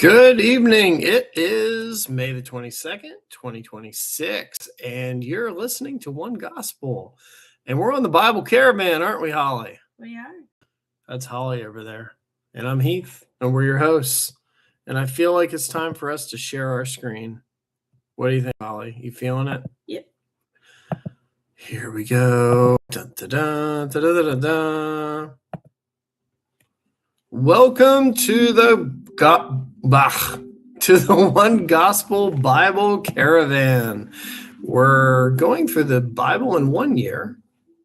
Good evening. It is May the 22nd, 2026, and you're listening to One Gospel. And we're on the Bible Caravan, aren't we, Holly? We are. That's Holly over there. And I'm Heath, and we're your hosts. And I feel like it's time for us to share our screen. What do you think, Holly? You feeling it? Yep. Here we go. Dun, dun, dun, dun, dun, dun, dun. Welcome to the One Gospel Bible Caravan. We're going through the Bible in 1 year,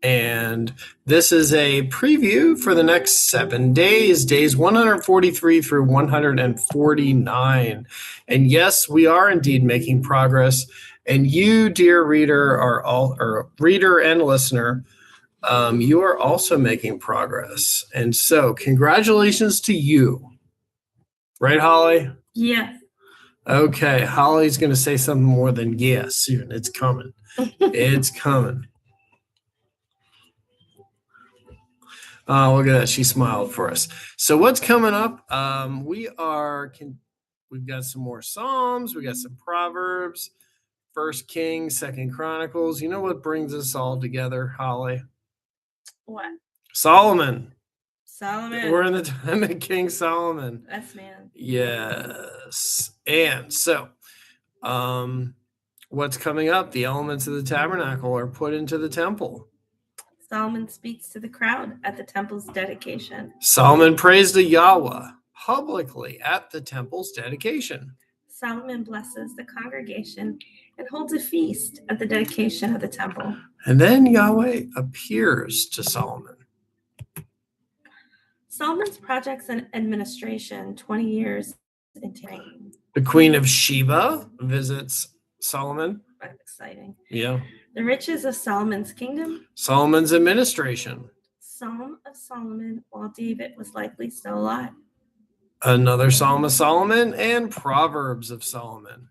and this is a preview for the next 7 days, days 143 through 149. And yes, we are indeed making progress. And you, dear reader, reader and listener, you are also making progress. And so congratulations to you. Right, Holly? Yes. Okay, Holly's going to say something more than yes soon. It's coming. It's coming. Oh, look at that. She smiled for us. So what's coming up? We've got some more Psalms. We got some Proverbs, 1 Kings, 2 Chronicles. You know what brings us all together, Holly? What? Solomon. We're in the time of King Solomon. Yes, man. Yes. And so, what's coming up? The elements of the tabernacle are put into the temple. Solomon speaks to the crowd at the temple's dedication. Solomon prays to Yahweh publicly at the temple's dedication. Solomon blesses the congregation and holds a feast at the dedication of the temple. And then Yahweh appears to Solomon. Solomon's projects and administration, 20 years into reign. The Queen of Sheba visits Solomon. That's exciting. Yeah. The riches of Solomon's kingdom. Solomon's administration. Psalm of Solomon while David was likely still alive. Another Psalm of Solomon and Proverbs of Solomon.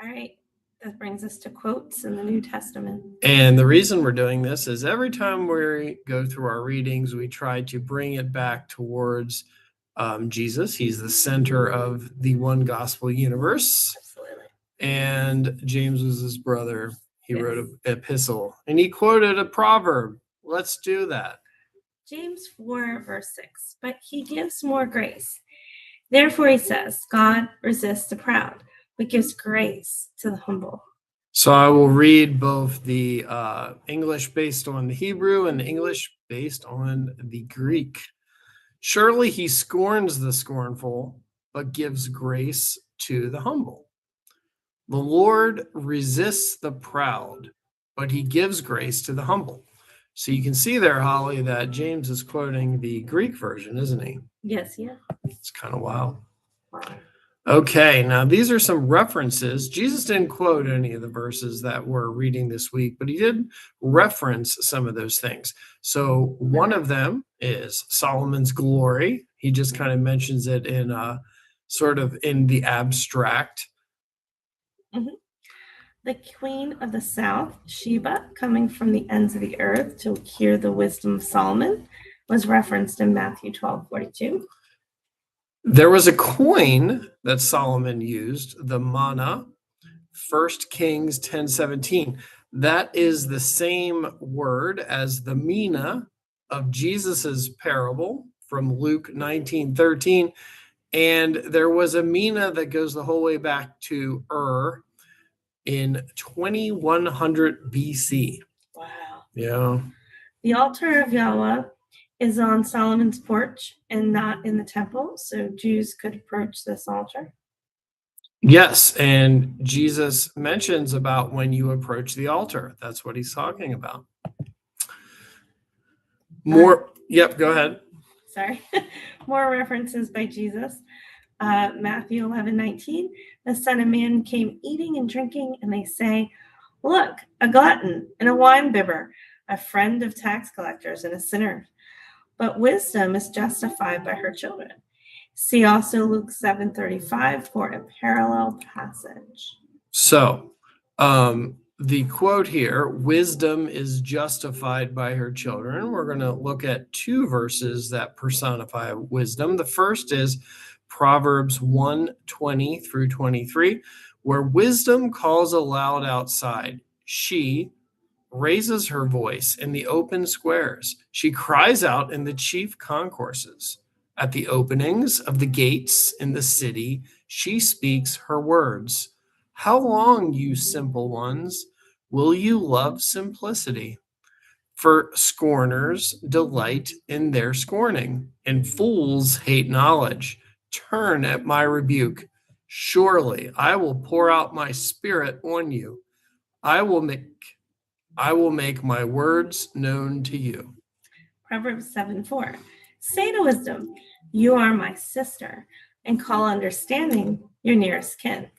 All right. That brings us to quotes in the New Testament. And the reason we're doing this is every time we go through our readings, we try to bring it back towards Jesus. He's the center of the One Gospel universe. Absolutely. And James was his brother. He wrote an epistle, and he quoted a proverb. Let's do that. James 4, verse 6. But he gives more grace. Therefore, he says, God resists the proud, but gives grace to the humble. So I will read both the English based on the Hebrew and the English based on the Greek. Surely he scorns the scornful, but gives grace to the humble. The Lord resists the proud, but he gives grace to the humble. So you can see there, Holly, that James is quoting the Greek version, isn't he? Yes, yeah. It's kind of wild. Wow. Okay, now these are some references. Jesus didn't quote any of the verses that we're reading this week, but he did reference some of those things. So one of them is Solomon's glory. He just kind of mentions it in sort of in the abstract. Mm-hmm. The queen of the south, Sheba, coming from the ends of the earth to hear the wisdom of Solomon, was referenced in Matthew 12:42. There was a coin that Solomon used, the manna, 1 Kings 10:17. That is the same word as the mina of Jesus's parable from Luke 19:13. And there was a mina that goes the whole way back to in 2100 BC. Wow. Yeah. The altar of Yahweh is on Solomon's porch and not in the temple, so Jews could approach this altar. Yes, and Jesus mentions about when you approach the altar. That's what he's talking about. Yep, go ahead. Sorry. More references by Jesus. Matthew 11:19. The Son of Man came eating and drinking, and they say, look, a glutton and a winebibber, a friend of tax collectors and a sinner. But wisdom is justified by her children. See also Luke 7:35 for a parallel passage. So, the quote here, wisdom is justified by her children. We're going to look at two verses that personify wisdom. The first is Proverbs 1:20 through 23, where wisdom calls aloud outside. She raises her voice in the open squares. She cries out in the chief concourses. At the openings of the gates in the city, she speaks her words. How long, you simple ones, will you love simplicity? For scorners delight in their scorning, and fools hate knowledge. Turn at my rebuke. Surely I will pour out my spirit on you. I will make my words known to you. Proverbs 7:4. Say to wisdom, you are my sister, and call understanding your nearest kin.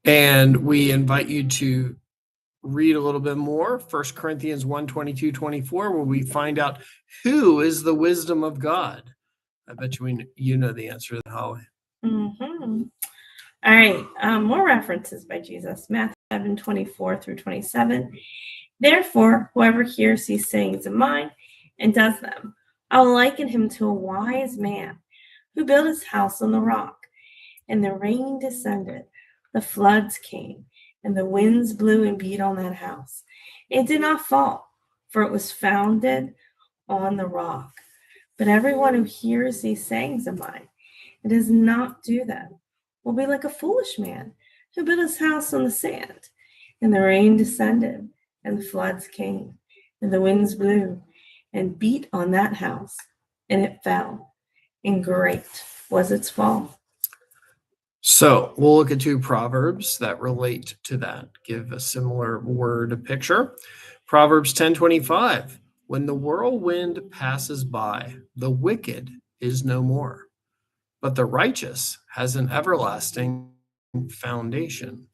And we invite you to read a little bit more, 1 Corinthians 1:22-24, where we find out who is the wisdom of God. I bet you know the answer to that, Holly. Mm-hmm. All right, more references by Jesus. Matthew 7:24 through 27. Therefore, whoever hears these sayings of mine and does them, I will liken him to a wise man who built his house on the rock. And the rain descended, the floods came, and the winds blew and beat on that house. It did not fall, for it was founded on the rock. But everyone who hears these sayings of mine and does not do them will be like a foolish man who built his house on the sand. And the rain descended, and the floods came, and the winds blew and beat on that house, and it fell, and great was its fall. So we'll look at two proverbs that relate to that, give a similar word picture. Proverbs 10:25, when the whirlwind passes by, the wicked is no more, but the righteous has an everlasting foundation.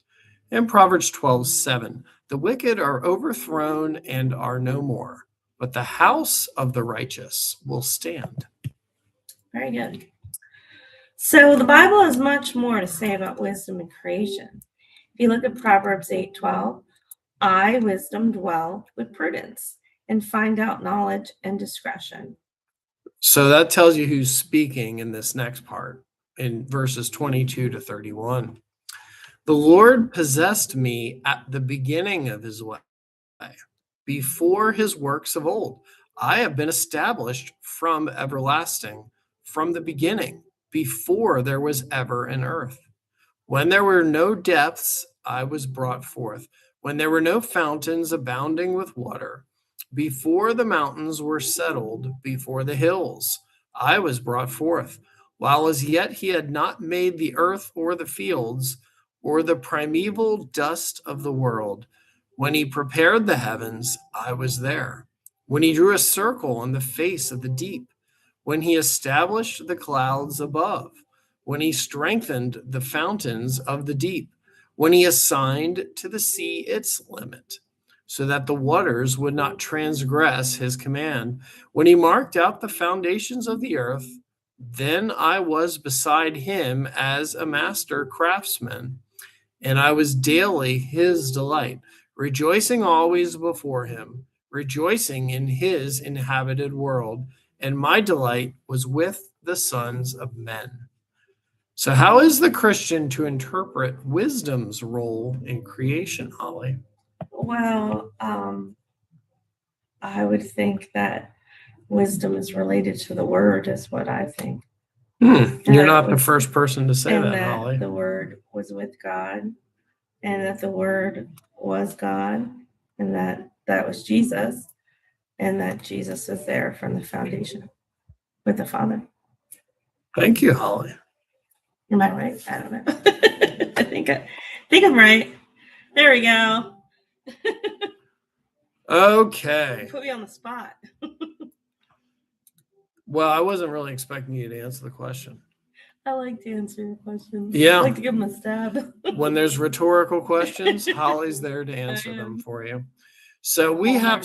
And Proverbs 12:7, the wicked are overthrown and are no more, but the house of the righteous will stand. Very good. So the Bible has much more to say about wisdom and creation. If you look at Proverbs 8:12, I, wisdom, dwell with prudence and find out knowledge and discretion. So that tells you who's speaking in this next part, in verses 22-31. The Lord possessed me at the beginning of his way, before his works of old. I have been established from everlasting, from the beginning, before there was ever an earth. When there were no depths, I was brought forth. When there were no fountains abounding with water, before the mountains were settled, before the hills, I was brought forth. While as yet he had not made the earth or the fields, or the primeval dust of the world. When he prepared the heavens, I was there. When he drew a circle on the face of the deep, when he established the clouds above, when he strengthened the fountains of the deep, when he assigned to the sea its limit, so that the waters would not transgress his command, when he marked out the foundations of the earth, then I was beside him as a master craftsman, and I was daily his delight, rejoicing always before him, rejoicing in his inhabited world, and my delight was with the sons of men. So how is the Christian to interpret wisdom's role in creation, Holly? Well, I would think that wisdom is related to the word, is what I think. You're not the first person to say that, Holly. The word was with God, and that the word was God, and that was Jesus, and that Jesus is there from the foundation with the Father. Thank you, Holly. Am I right? I don't know. I think I'm right. There we go. Okay. Put me on the spot. Well, I wasn't really expecting you to answer the question. I like to answer your questions. Yeah. I like to give them a stab. When there's rhetorical questions, Holly's there to answer them for you. So we have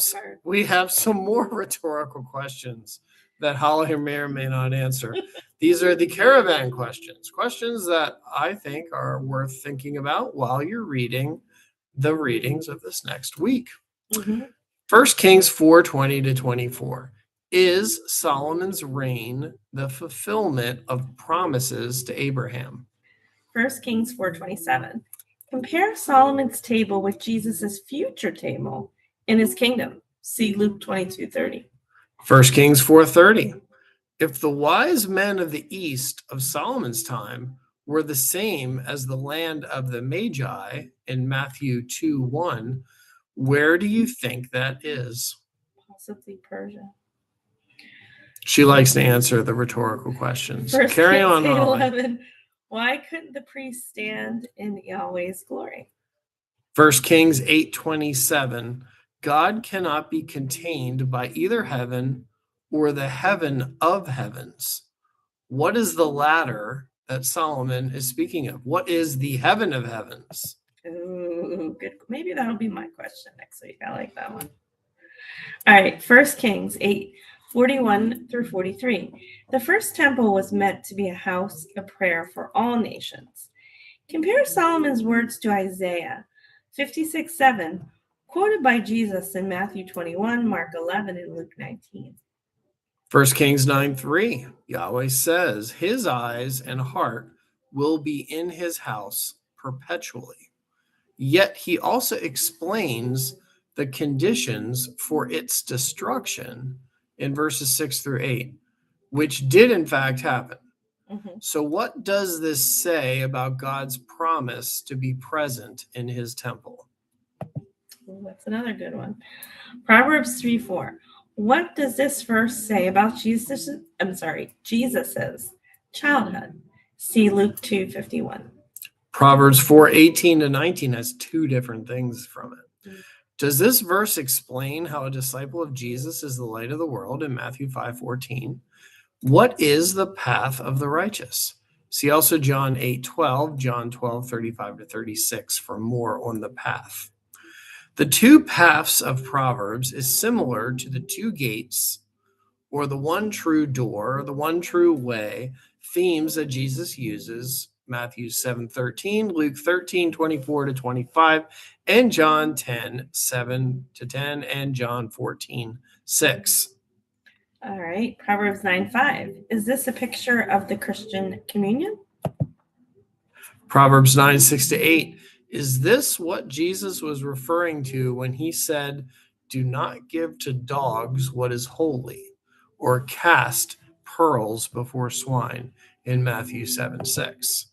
some more rhetorical questions that Holly may or may not answer. These are the caravan questions that I think are worth thinking about while you're reading the readings of this next week. 1 Kings 4:20-24. Is Solomon's reign the fulfillment of promises to Abraham? 1 Kings 4:27. Compare Solomon's table with Jesus' future table in his kingdom. See Luke 22:30. 1 Kings 4:30. If the wise men of the east of Solomon's time were the same as the land of the Magi in Matthew 2:1, where do you think that is? Possibly Persia. She likes to answer the rhetorical questions. 1 Carry Kings on, Holly. 8:11. Why couldn't the priest stand in Yahweh's glory? 1 Kings 8:27. God cannot be contained by either heaven or the heaven of heavens. What is the latter that Solomon is speaking of? What is the heaven of heavens? Ooh, good. Maybe that'll be my question next week. I like that one. All right, 1 Kings 8:41 through 43. The first temple was meant to be a house of prayer for all nations. Compare Solomon's words to Isaiah 56:7, quoted by Jesus in Matthew 21, Mark 11, and Luke 19. 1 Kings 9:3. Yahweh says, his eyes and heart will be in his house perpetually. Yet he also explains the conditions for its destruction in verses 6 through 8, which did in fact happen. So what does this say about God's promise to be present in his temple? Ooh, that's another good one. Proverbs 3:4. What does this verse say about Jesus's childhood? See Luke 2:51. Proverbs 4:18 to 19 has two different things from it. Does this verse explain how a disciple of Jesus is the light of the world in Matthew 5:14? What is the path of the righteous? See also John 8:12, John 12:35 to 36 for more on the path. The two paths of Proverbs is similar to the two gates or the one true door, the one true way, themes that Jesus uses, Matthew 7:13, Luke 13:24 to 25, and John 10:7 to 10, and John 14:6. All right, Proverbs 9:5. Is this a picture of the Christian communion? Proverbs 9:6 to 8. Is this what Jesus was referring to when he said, do not give to dogs what is holy, or cast pearls before swine in Matthew 7:6?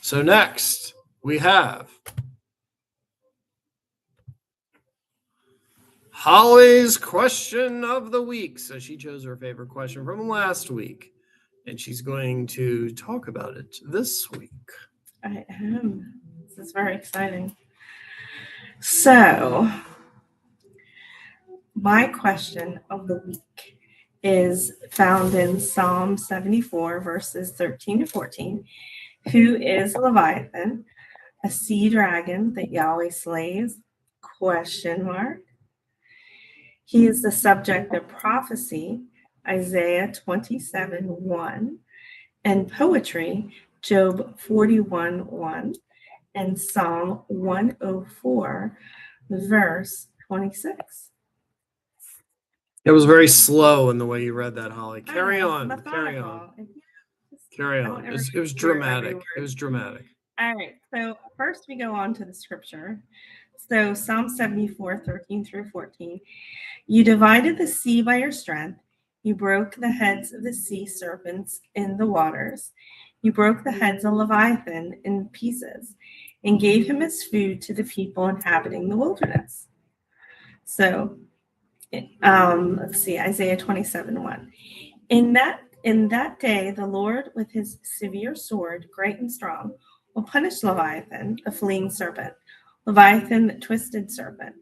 So next we have Holly's question of the week. So she chose her favorite question from last week, and she's going to talk about it this week. I am. This is very exciting. So, my question of the week is found in Psalm 74, verses 13 to 14. Who is Leviathan, a sea dragon that Yahweh slays? Question mark. He is the subject of prophecy, Isaiah 27:1, and poetry, Job 41:1, and Psalm 104, verse 26. It was very slow in the way you read that, Holly. Carry on. Carry on. Carry on. It was dramatic. It was dramatic. All right. So first we go on to the scripture. So Psalm 74, 13 through 14. You divided the sea by your strength. You broke the heads of the sea serpents in the waters. You broke the heads of Leviathan in pieces and gave him as food to the people inhabiting the wilderness. So let's see, Isaiah 27:1. In that day, the Lord with his severe sword, great and strong, will punish Leviathan, the fleeing serpent, Leviathan, the twisted serpent,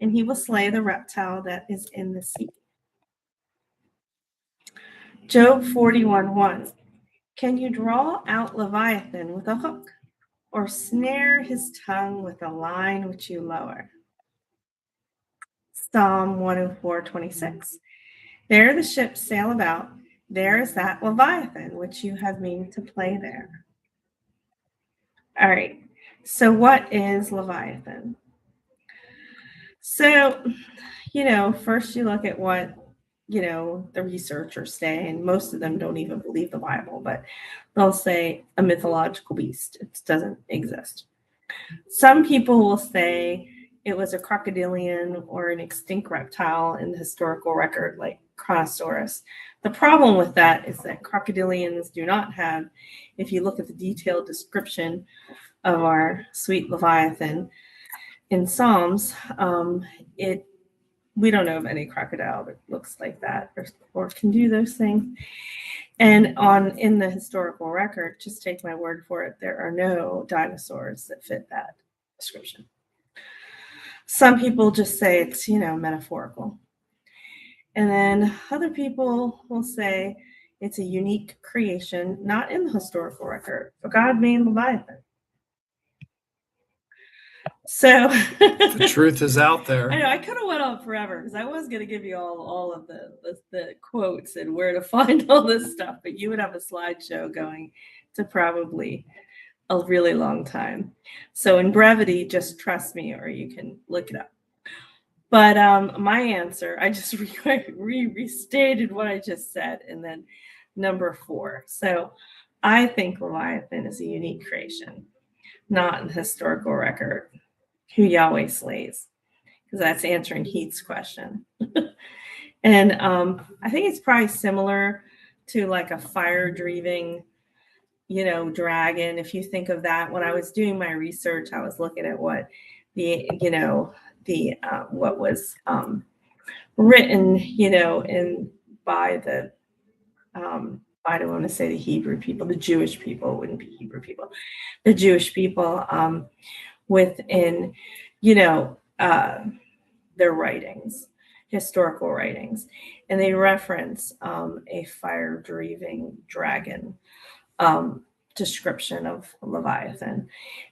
and he will slay the reptile that is in the sea. Job 41:1. Can you draw out Leviathan with a hook, or snare his tongue with a line which you lower? Psalm 104:26. There the ships sail about. There is that Leviathan which you have made to play there. All right. So what is Leviathan? So, first you look at what the researchers say, and most of them don't even believe the Bible, but they'll say a mythological beast. It doesn't exist. Some people will say it was a crocodilian or an extinct reptile in the historical record, like Chronosaurus. The problem with that is that crocodilians do not have, if you look at the detailed description of our sweet Leviathan in Psalms, we don't know of any crocodile that looks like that or can do those things. And in the historical record, just take my word for it, there are no dinosaurs that fit that description. Some people just say it's, metaphorical. And then other people will say it's a unique creation, not in the historical record, but God made Leviathan. So the truth is out there. I know I could have went on forever because I was going to give you all of the quotes and where to find all this stuff, but you would have a slideshow going to probably a really long time. So in brevity, just trust me, or you can look it up. But my answer, I just restated what I just said, and then number 4. So I think Leviathan is a unique creation, not in the historical record, who Yahweh slays, because that's answering Heath's question. And I think it's probably similar to like a fire-breathing, dragon. If you think of that, when I was doing my research, I was looking at what what was written, by the I don't want to say the Hebrew people, the Jewish people. It wouldn't be Hebrew people, the Jewish people within their writings, historical writings, and they reference a fire-breathing dragon description of Leviathan,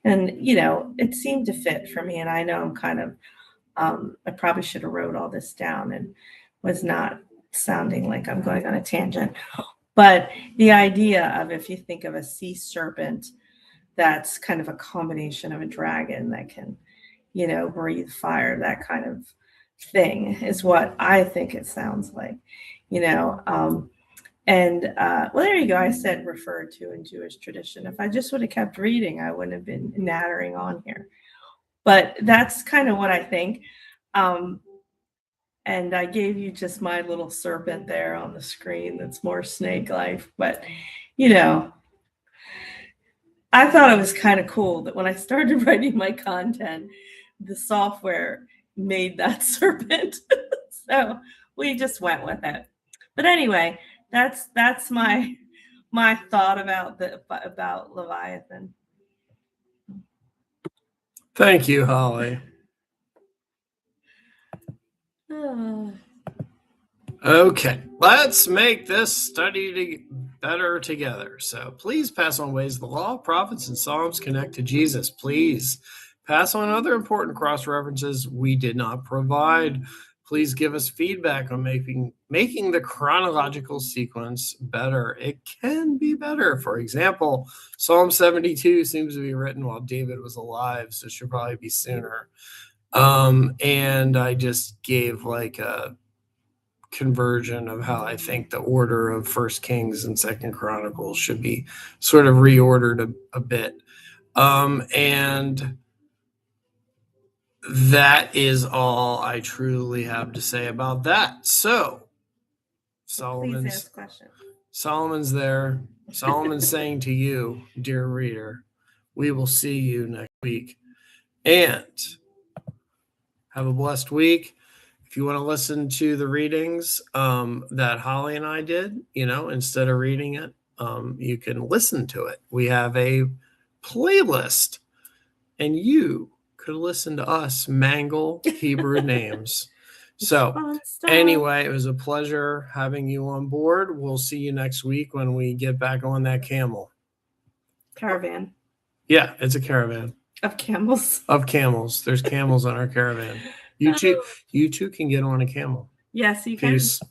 and it seemed to fit for me. And I know I'm kind of I probably should have wrote all this down and was not sounding like I'm going on a tangent, but the idea of, if you think of a sea serpent, that's kind of a combination of a dragon that can breathe fire, that kind of thing is what I think it sounds like, and well, there you go. I said referred to in Jewish tradition. If I just would have kept reading, I wouldn't have been nattering on here. But that's kind of what I think. And I gave you just my little serpent there on the screen that's more snake-like. But, I thought it was kind of cool that when I started writing my content, the software made that serpent. So we just went with it. But anyway, that's my thought about Leviathan. Thank you, Holly. Okay, let's make this study better together. So please pass on ways the law, prophets, and Psalms connect to Jesus. Please pass on other important cross-references we did not provide. Please give us feedback on making the chronological sequence better. It can be better. For example, Psalm 72 seems to be written while David was alive, so it should probably be sooner. And I just gave like a conversion of how I think the order of First Kings and Second Chronicles should be sort of reordered a bit. And that is all I truly have to say about that. So Solomon's there. Solomon's saying to you, dear reader, we will see you next week. And have a blessed week. If you want to listen to the readings that Holly and I did, instead of reading it, you can listen to it. We have a playlist, and you could listen to us mangle Hebrew names. So anyway, it was a pleasure having you on board. We'll see you next week when we get back on that camel. Caravan. Yeah, it's a caravan. Of camels. Of camels. There's camels on our caravan. You two can get on a camel. Yes, you Peace. can.